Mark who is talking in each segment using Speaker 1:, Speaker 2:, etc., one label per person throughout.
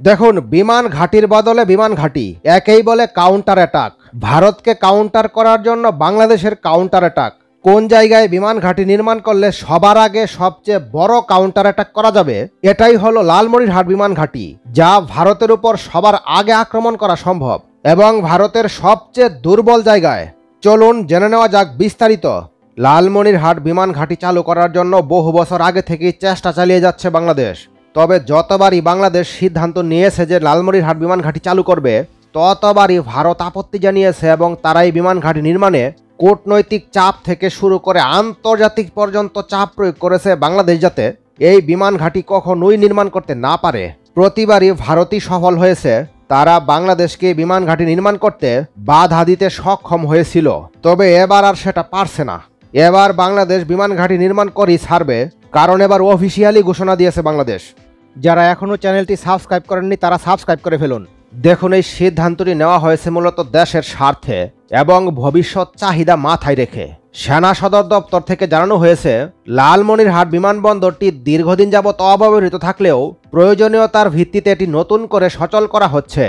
Speaker 1: দেখুন, বিমান ঘাঁটির বদলে বিমান ঘাঁটি, একেই বলে কাউন্টার অ্যাটাক। ভারতকে কাউন্টার করার জন্য বাংলাদেশের কাউন্টার অ্যাটাক। কোন জায়গায় বিমান ঘাঁটি নির্মাণ করলে সবার আগে সবচেয়ে বড় কাউন্টার অ্যাটাক করা যাবে, এটাই হলো লালমনিরহাট বিমান ঘাঁটি, যা ভারতের উপর সবার আগে আক্রমণ করা সম্ভব এবং ভারতের সবচেয়ে দুর্বল জায়গায়। চলুন জেনে নেওয়া যাক বিস্তারিত। লালমনিরহাট বিমান ঘাঁটি চালু করার জন্য বহু বছর আগে থেকেই চেষ্টা চালিয়ে যাচ্ছে বাংলাদেশ। তবে যতবারই বাংলাদেশ সিদ্ধান্ত নিয়েছে যে লালমনিরহাট বিমান ঘাঁটি চালু করবে, ততবারই ভারত আপত্তি জানিয়েছে এবং তারাই বিমান ঘাঁটি নির্মাণে কূটনৈতিক চাপ থেকে শুরু করে আন্তর্জাতিক পর্যন্ত চাপ প্রয়োগ করেছে বাংলাদেশ যাতে এই বিমান ঘাঁটি কখনোই নির্মাণ করতে না পারে। প্রতিবারই ভারতই সফল হয়েছে। তারা বাংলাদেশকে বিমান ঘাঁটি নির্মাণ করতে বাধা দিতে সক্ষম হয়েছিল, তবে এবার আর সেটা পারছে না। এবার বাংলাদেশ বিমান ঘাঁটি নির্মাণ করেই ছাড়বে, কারণ এবার অফিসিয়ালি ঘোষণা দিয়েছে বাংলাদেশ। যারা এখনও চ্যানেলটি সাবস্ক্রাইব করেননি তারা সাবস্ক্রাইব করে ফেলুন। দেখুন, এই সিদ্ধান্তটি নেওয়া হয়েছে মূলত দেশের স্বার্থে এবং ভবিষ্যৎ চাহিদা মাথায় রেখে। সেনা সদর দপ্তর থেকে জানানো হয়েছে, লালমনিরহাট বিমানবন্দরটি দীর্ঘদিন যাবৎ অব্যবহৃত থাকলেও প্রয়োজনীয়তার ভিত্তিতে এটি নতুন করে সচল করা হচ্ছে।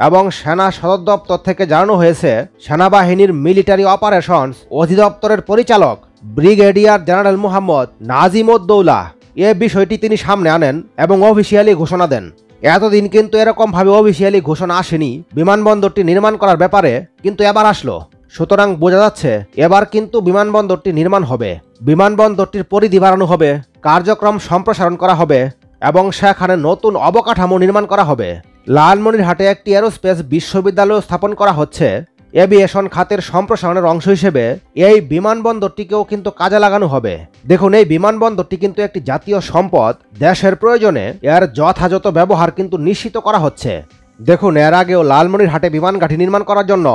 Speaker 1: এবং সেনা সদর দপ্তর থেকে জানানো হয়েছে, সেনাবাহিনীর মিলিটারি অপারেশনস অধিদপ্তরের পরিচালক ব্রিগেডিয়ার জেনারেল মোহাম্মদ নাজিমউদ্দৌলা এ বিষয়টি তিনি সামনে আনেন এবং অফিসিয়ালি ঘোষণা দেন। এতদিন কিন্তু এরকমভাবে অফিসিয়ালি ঘোষণা আসেনি বিমানবন্দরটি নির্মাণ করার ব্যাপারে, কিন্তু এবার আসলো। সুতরাং বোঝা যাচ্ছে এবার কিন্তু বিমানবন্দরটি নির্মাণ হবে। বিমানবন্দরটির পরিধি বাড়ানো হবে, কার্যক্রম সম্প্রসারণ করা হবে এবং সেখানে নতুন অবকাঠামো নির্মাণ করা হবে। লালমনিরহাটে একটি এরোস্পেস বিশ্ববিদ্যালয় স্থাপন করা হচ্ছে। এভিয়েশন খাতের সম্প্রসারণের অংশ হিসেবে এই বিমানবন্দরটিকেও কিন্তু কাজে লাগানো হবে। দেখুন, এই বিমানবন্দরটি কিন্তু একটি জাতীয় সম্পদ। দেশের প্রয়োজনে এর যথাযথ ব্যবহার কিন্তু নিশ্চিত করা হচ্ছে। দেখুন, এর আগেও লালমনিরহাটে বিমান ঘাঁটি নির্মাণ করার জন্য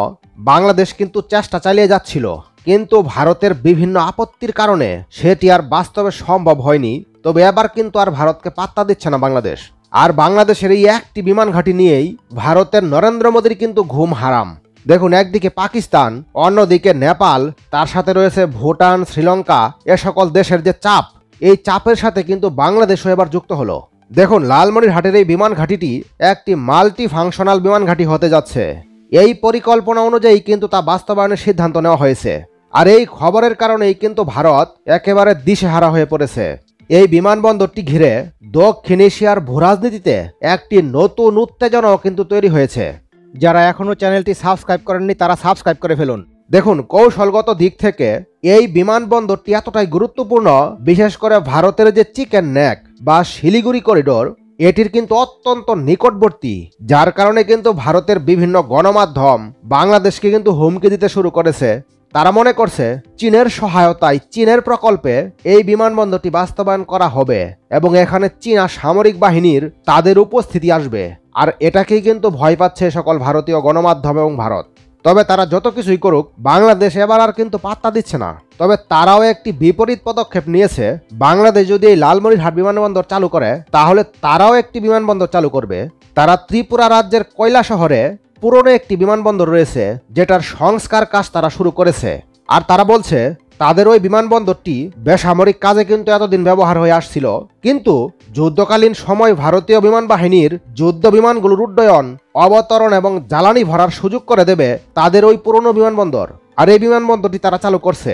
Speaker 1: বাংলাদেশ কিন্তু চেষ্টা চালিয়ে যাচ্ছিল, কিন্তু ভারতের বিভিন্ন আপত্তির কারণে সেটি আর বাস্তবে সম্ভব হয়নি। তবে এবার কিন্তু আর ভারতকে পাত্তা দিচ্ছে না বাংলাদেশ। আর বাংলাদেশের এই একটি বিমান ঘাঁটি নিয়েই ভারতের নরেন্দ্র মোদীর কিন্তু ঘুম হারাম। দেখুন, একদিকে পাকিস্তান, অন্যদিকে নেপাল, তার সাথে রয়েছে ভুটান, শ্রীলঙ্কা, এ সকল দেশের যে চাপ, এই চাপের সাথে কিন্তু বাংলাদেশও এবার যুক্ত হলো। দেখুন, লালমনিরহাটের এই বিমান ঘাঁটিটি একটি মাল্টি ফাংশনাল বিমান ঘাঁটি হতে যাচ্ছে। এই পরিকল্পনা অনুযায়ী কিন্তু তা বাস্তবায়নের সিদ্ধান্ত নেওয়া হয়েছে। আর এই খবরের কারণেই কিন্তু ভারত একেবারে দিশেহারা হয়ে পড়েছে। এই বিমানবন্দরটি ঘিরে দক্ষিণ এশিয়ার ভূরাজনীতিতে একটি নতুন উত্তেজনাও কিন্তু তৈরি হয়েছে। যারা এখনও চ্যানেলটি সাবস্ক্রাইব করেননি তারা সাবস্ক্রাইব করে ফেলুন। দেখুন, কৌশলগত দিক থেকে এই বিমানবন্দরটি এতটাই গুরুত্বপূর্ণ, বিশেষ করে ভারতের যে চিকেন নেক বা শিলিগুড়ি করিডোর, এটির কিন্তু অত্যন্ত নিকটবর্তী, যার কারণে কিন্তু ভারতের বিভিন্ন গণমাধ্যম বাংলাদেশকে কিন্তু হুমকি দিতে শুরু করেছে। তারা মনে করছে চীনের সহায়তায়, চীনের প্রকল্পে এই বিমানবন্দরটি বাস্তবায়ন করা হবে এবং এখানে চীনা সামরিক বাহিনীর তাদের উপস্থিতি আসবে। আর এটাকেই কিন্তু ভয় পাচ্ছে সকল ভারতীয় গণমাধ্যম এবং ভারত। তবে তারা যত কিছুই করুক, বাংলাদেশ এবার আর কিন্তু পাত্তা দিচ্ছে না। তবে তারাও একটি বিপরীত পদক্ষেপ নিয়েছে। বাংলাদেশ যদি এই লালমনিরহাট বিমানবন্দর চালু করে, তাহলে তারাও একটি বিমানবন্দর চালু করবে। তারা ত্রিপুরা রাজ্যের কৈলা শহরে পুরনো একটি বিমানবন্দর রয়েছে, যেটার সংস্কার কাজ তারা শুরু করেছে। আর তারা বলছে তাদের ওই বিমানবন্দরটি বেসামরিক কাজে কিন্তু এতদিন ব্যবহার হয়ে আসছিল, কিন্তু যুদ্ধকালীন সময় ভারতীয় বিমান বাহিনীর যুদ্ধ বিমানগুলোর উড্ডয়ন, অবতরণ এবং জ্বালানি ভরার সুযোগ করে দেবে তাদের ওই পুরনো বিমানবন্দর। আর এই বিমানবন্দরটি তারা চালু করছে।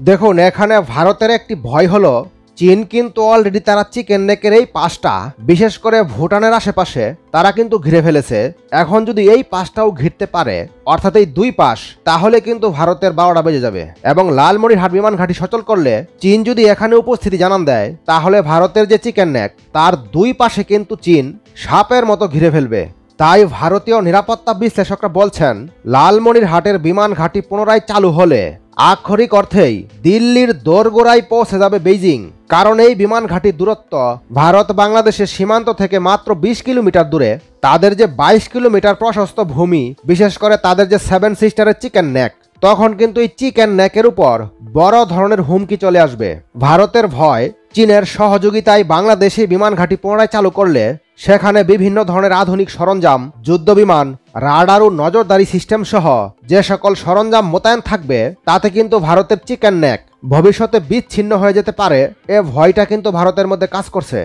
Speaker 1: দেখুন, এখানে ভারতের একটি ভয় হলো চীন কিন্তু অলরেডি তারা চিকেন নেকের এই পাশটা, বিশেষ করে ভুটানের আশেপাশে তারা কিন্তু ঘিরে ফেলেছে। এখন যদি এই পাশটাও ঘিরতে পারে, অর্থাৎ এই দুই পাশ, তাহলে কিন্তু ভারতের 12টা বেজে যাবে। এবং লালমনিরহাট বিমান ঘাঁটি সচল করলে চীন যদি এখানে উপস্থিতি জানান দেয়, তাহলে ভারতের যে চিকেন নেক, তার দুই পাশে কিন্তু চীন সাপের মতো ঘিরে ফেলবে। তাই ভারতীয় নিরাপত্তা বিশ্লেষকরা বলছেন, লালমনিরহাটের বিমান ঘাঁটি পুনরায় চালু হলে আক্ষরিক অর্থেই দিল্লির দোরগোড়ায় পৌঁছে যাবে বেইজিং। কারণ এই বিমান ঘাঁটির দূরত্ব ভারত বাংলাদেশের সীমান্ত থেকে মাত্র 20 কিলোমিটার দূরে। তাদের যে 22 কিলোমিটার প্রশস্ত ভূমি, বিশেষ করে তাদের যে 7 সিস্টারের চিকেন নেক, তখন কিন্তু এই চিকেন নেকের উপর বড় ধরনের হুমকি চলে আসবে। ভারতের ভয়, চীনের সহযোগিতায় বাংলাদেশে বিমান ঘাঁটি পুনরায় চালু করলে সেখানে বিভিন্ন ধরনের আধুনিক সরঞ্জাম, যুদ্ধ বিমান, রাডার ও নজরদারি সিস্টেম সহ যে সকল সরঞ্জাম মোতায়েন থাকবে, তাতে কিন্তু ভারতের চিকেন নেক ভবিষ্যতে বিচ্ছিন্ন হয়ে যেতে পারে। এ ভয়টা কিন্তু ভারতের মধ্যে কাজ করছে।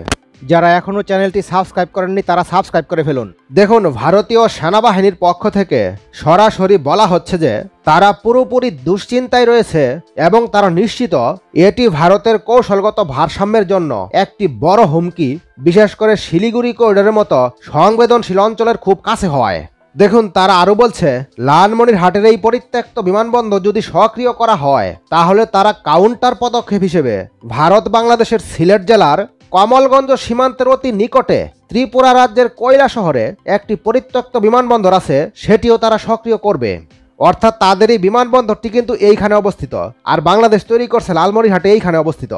Speaker 1: যারা এখনো চ্যানেলটি সাবস্ক্রাইব করেননি তারা সাবস্ক্রাইব করে ফেলুন। দেখুন, ভারতীয় সেনাবাহিনীর পক্ষ থেকে সরাসরি বলা হচ্ছে যে তারা পুরোপুরি দুশ্চিন্তায় রয়েছে এবং তারা নিশ্চিত এটি ভারতের কৌশলগত ভারসাম্যের জন্য একটি বড় হুমকি, বিশেষ করে শিলিগুড়ি করিডোরের মতো সংবেদনশীল অঞ্চলের খুব কাছে হওয়ায়। দেখুন, তারা আরো বলছে লালমনিরহাটের এই পরিত্যক্ত বিমানবন্দর যদি সক্রিয় করা হয় তাহলে তারা কাউন্টার পদক্ষেপ হিসেবে ভারত বাংলাদেশের সিলেট জেলার কমলগঞ্জ সীমান্তের অতি নিকটে ত্রিপুরা রাজ্যের কৈলা শহরে একটি পরিত্যক্ত বিমানবন্দর আছে, সেটিও তারা সক্রিয় করবে। অর্থাৎ তাদের এই বিমানবন্দরটি কিন্তু এইখানে অবস্থিত, আর বাংলাদেশ তৈরি করছে লালমনিরহাটে এইখানে অবস্থিত।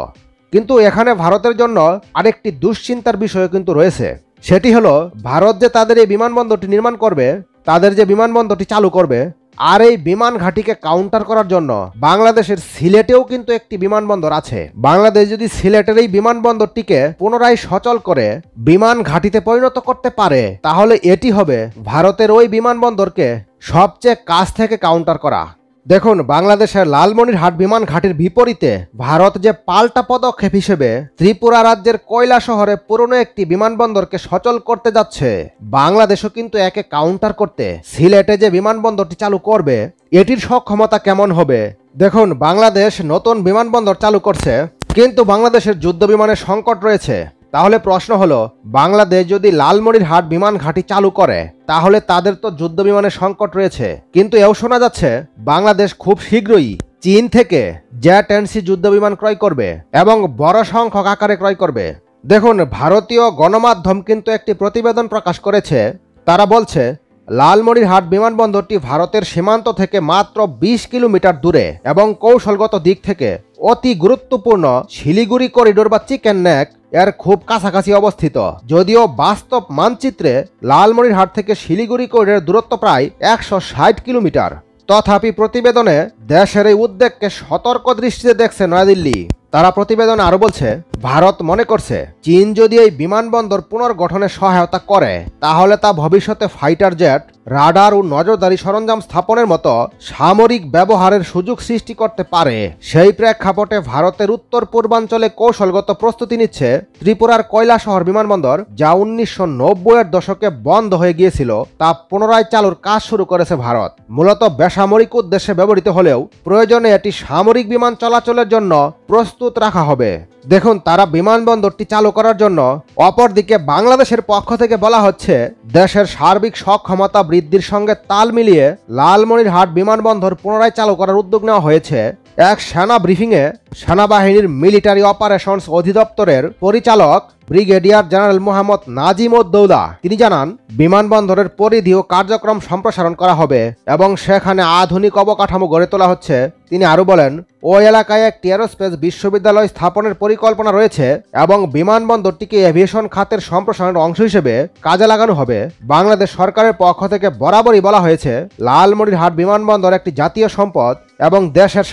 Speaker 1: কিন্তু এখানে ভারতের জন্য আরেকটি দুশ্চিন্তার বিষয় কিন্তু রয়েছে, সেটি হলো ভারত যে তাদের এই বিমানবন্দরটি নির্মাণ করবে, তাদের যে বিমানবন্দরটি চালু করবে, আর এই বিমান ঘাঁটিকে কাউন্টার করার জন্য বাংলাদেশের সিলেটেও কিন্তু একটি বিমানবন্দর আছে। বাংলাদেশ যদি সিলেটের এই বিমানবন্দরটিকে পুনরায় সচল করে বিমান ঘাঁটিতে পরিণত করতে পারে তাহলে এটি হবে ভারতের ওই বিমানবন্দরকে সবচেয়ে কাছ থেকে কাউন্টার করা। দেখুন, বাংলাদেশের লালমনিরহাট বিমান ঘাঁটির বিপরীতে ভারত যে পাল্টা পদক্ষেপ হিসেবে ত্রিপুরা রাজ্যের কৈলা শহরে পুরনো একটি বিমানবন্দরকে সচল করতে যাচ্ছে, বাংলাদেশও কিন্তু একে কাউন্টার করতে সিলেটে যে বিমানবন্দরটি চালু করবে এটির সক্ষমতা কেমন হবে। দেখুন, বাংলাদেশ নতুন বিমানবন্দর চালু করছে, কিন্তু বাংলাদেশের যুদ্ধ বিমানের সংকট রয়েছে। তাহলে প্রশ্ন হলো, বাংলাদেশ যদি লালমনিরহাট বিমান ঘাঁটি চালু করে তাহলে তাদের তো যুদ্ধ বিমানের সংকট রয়েছে, কিন্তু এও শোনা যাচ্ছে বাংলাদেশ খুব শীঘ্রই চীন থেকে জেট-10C যুদ্ধ বিমান ক্রয় করবে এবং বড় সংখ্যক আকারে ক্রয় করবে। দেখুন, ভারতীয় গণমাধ্যম কিন্তু একটি প্রতিবেদন প্রকাশ করেছে। তারা বলছে লালমনিরহাট বিমানবন্দরটি ভারতের সীমান্ত থেকে মাত্র 20 কিলোমিটার দূরে এবং কৌশলগত দিক থেকে অতি গুরুত্বপূর্ণ শিলিগুড়ি করিডোর বা চিকেন নেক এর খুব কাছাকাছি অবস্থিত। যদিও বাস্তব মানচিত্রে লালমনিরহাট থেকে শিলিগুড়ি করিডোরের দূরত্ব প্রায় 160 কিলোমিটার। তথাপি প্রতিবেদনে দেশের এই উদ্বেগকে সতর্ক দৃষ্টিতে দেখছে নয়াদিল্লি। তারা প্রতিবেদনে আরো বলছে, ভারত মনে করছে চীন যদি এই বিমানবন্দর পুনর্গঠনে সহায়তা করে তাহলে তা ভবিষ্যতে ফাইটার জেট, রাডার ও নজরদারি সরঞ্জাম স্থাপনের মতো সামরিক ব্যবহারের সুযোগ সৃষ্টি করতে পারে। সেই প্রেক্ষাপটে ভারতের উত্তর পূর্বাঞ্চলে কৌশলগত প্রস্তুতি নিচ্ছে ত্রিপুরার কৈলাসহর বিমানবন্দর, যা 1990-এর দশকে বন্ধ হয়ে গিয়েছিল, তা পুনরায় চালুর কাজ শুরু করেছে ভারত। মূলত বেসামরিক উদ্দেশ্যে ব্যবহৃত হলেও প্রয়োজনে এটি সামরিক বিমান চলাচলের জন্য প্রস্তুত রাখা হবে। দেখুন, তারা বিমানবন্দরটি চালু করার জন্য অপরদিকে বাংলাদেশের পক্ষ থেকে বলা হচ্ছে দেশের সার্বিক সক্ষমতা বৃদ্ধির সঙ্গে তাল মিলিয়ে লালমনিরহাট বিমানবন্দর পুনরায় চালু করার উদ্যোগ নেওয়া হয়েছে। এক সেনা ব্রিফিংয়ে সেনাবাহিনীর মিলিটারি অপারেশনস অধিদপ্তরের পরিচালক ব্রিগেডিয়ার জেনারেল মোহাম্মদ নাজিম-উদ-দৌলা তিনি জানান, বিমানবন্দরের পরিধি ও কার্যক্রম সম্প্রসারণ করা হবে এবং সেখানে আধুনিক অবকাঠামো গড়ে তোলা হচ্ছে। তিনি আরো বলেন, ওই এলাকায় একটি এরোস্পেস বিশ্ববিদ্যালয় স্থাপনের পরিকল্পনা রয়েছে এবং বিমানবন্দরটিকে এভিয়েশন খাতের সম্প্রসারণের অংশ হিসেবে কাজে লাগানো হবে। বাংলাদেশ সরকারের পক্ষ থেকে বরাবরই বলা হয়েছে লালমনিরহাট বিমানবন্দর একটি জাতীয় সম্পদ এবং দেশের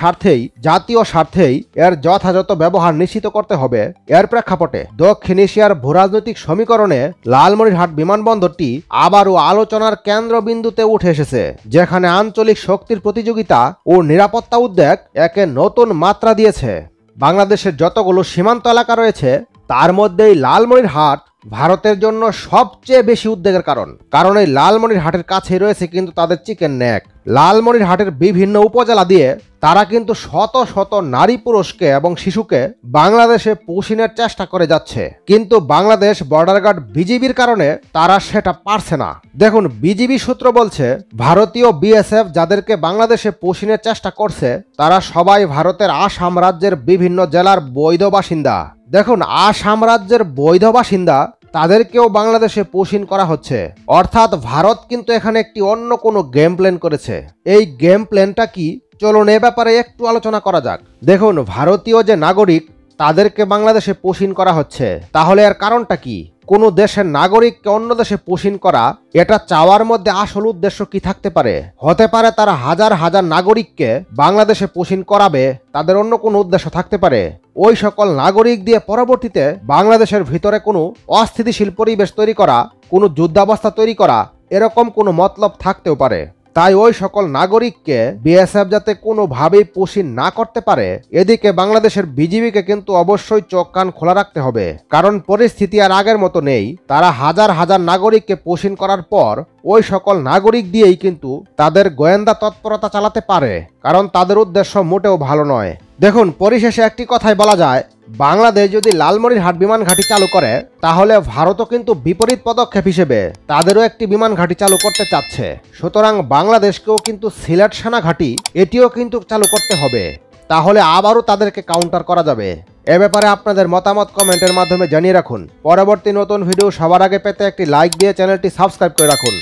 Speaker 1: জাতীয় স্বার্থেই এর যথাযথ ব্যবহার নিশ্চিত করতে হবে। এর প্রেক্ষাপটে দক্ষিণ এশিয়ার ভূরাজনৈতিক সমীকরণে লালমনিরহাট বিমানবন্দরটি আবারও আলোচনার কেন্দ্রবিন্দুতে উঠে এসেছে, যেখানে আঞ্চলিক শক্তির প্রতিযোগিতা ও নিরাপত্তা উদ্বেগ একে নতুন মাত্রা দিয়েছে। বাংলাদেশের যতগুলো সীমান্ত এলাকা রয়েছে তার মধ্যেই লালমনিরহাট ভারতের জন্য সবচেয়ে বেশি উদ্বেগের কারণ এই লালমনিরহাটের কাছেই রয়েছে কিন্তু তাদের চিকেন নেক। লালমনিরহাটের বিভিন্ন উপজেলা দিয়ে তারা কিন্তু শত শত নারী পুরুষকে এবং শিশুকে বাংলাদেশে পুষিনের চেষ্টা করে যাচ্ছে, কিন্তু বাংলাদেশ বর্ডার গার্ড বিজিবির কারণে তারা সেটা পারছে না। দেখুন, বিজিবি সূত্র বলছে ভারতীয় বিএসএফ যাদেরকে বাংলাদেশে পুষিনের চেষ্টা করছে তারা সবাই ভারতের আসাম রাজ্যের বিভিন্ন জেলার বৈধ বাসিন্দা। দেখুন, আসাম রাজ্যের বৈধ বাসিন্দা তাদেরকেও বাংলাদেশে পুষিন করা হচ্ছে। অর্থাৎ ভারত কিন্তু এখানে একটি অন্য কোনো গেম প্ল্যান করেছে। এই গেম প্ল্যানটা কি, চলুন এ ব্যাপারে একটু আলোচনা করা যাক। দেখুন, ভারতীয় যে নাগরিক তাদেরকে বাংলাদেশে পুষিন করা হচ্ছে, তাহলে এর কারণটা কি? কোনো দেশের নাগরিককে অন্য দেশে পুষিন করা, এটা চাওয়ার মধ্যে আসল উদ্দেশ্য কি থাকতে পারে? হতে পারে তারা হাজার হাজার নাগরিককে বাংলাদেশে পুষিন করাবে, তাদের অন্য কোনো উদ্দেশ্য থাকতে পারে। ওই সকল নাগরিক দিয়ে পরবর্তীতে বাংলাদেশের ভিতরে কোনো অস্থিতিশীল পরিবেশ তৈরি করা, কোনো যুদ্ধাবস্থা তৈরি করা, এরকম কোনো মতলব থাকতেও পারে। তাই ওই সকল নাগরিককে বিএসএফ যাতে কোনোভাবেই পুষি না করতে পারে, এদিকে বাংলাদেশের বিজিবিকে কিন্তু অবশ্যই চোখ কান খোলা রাখতে হবে। কারণ পরিস্থিতি আর আগের মতো নেই। তারা হাজার হাজার নাগরিককে পোষণ করার পর ওই সকল নাগরিক দিয়েই কিন্তু তাদের গোয়েন্দা তৎপরতা চালাতে পারে, কারণ তাদের উদ্দেশ্য মোটেও ভালো নয়। দেখুন, পরিশেষে একটি কথাই বলা যায়, বাংলাদেশ যদি লালমনিরহাট বিমান ঘাঁটি চালু করে, তাহলে ভারতও কিন্তু বিপরীত পদক্ষেপ হিসেবে তাদেরও একটি বিমান ঘাঁটি চালু করতে চাচ্ছে। সুতরাং বাংলাদেশকেও কিন্তু সিলেট সেনা ঘাঁটি এটিও কিন্তু চালু করতে হবে, তাহলে আবারও তাদেরকে কাউন্টার করা যাবে। এ ব্যাপারে আপনাদের মতামত কমেন্টের মাধ্যমে জানিয়ে রাখুন। পরবর্তী নতুন ভিডিও সবার আগে পেতে একটি লাইক দিয়ে চ্যানেলটি সাবস্ক্রাইব করে রাখুন।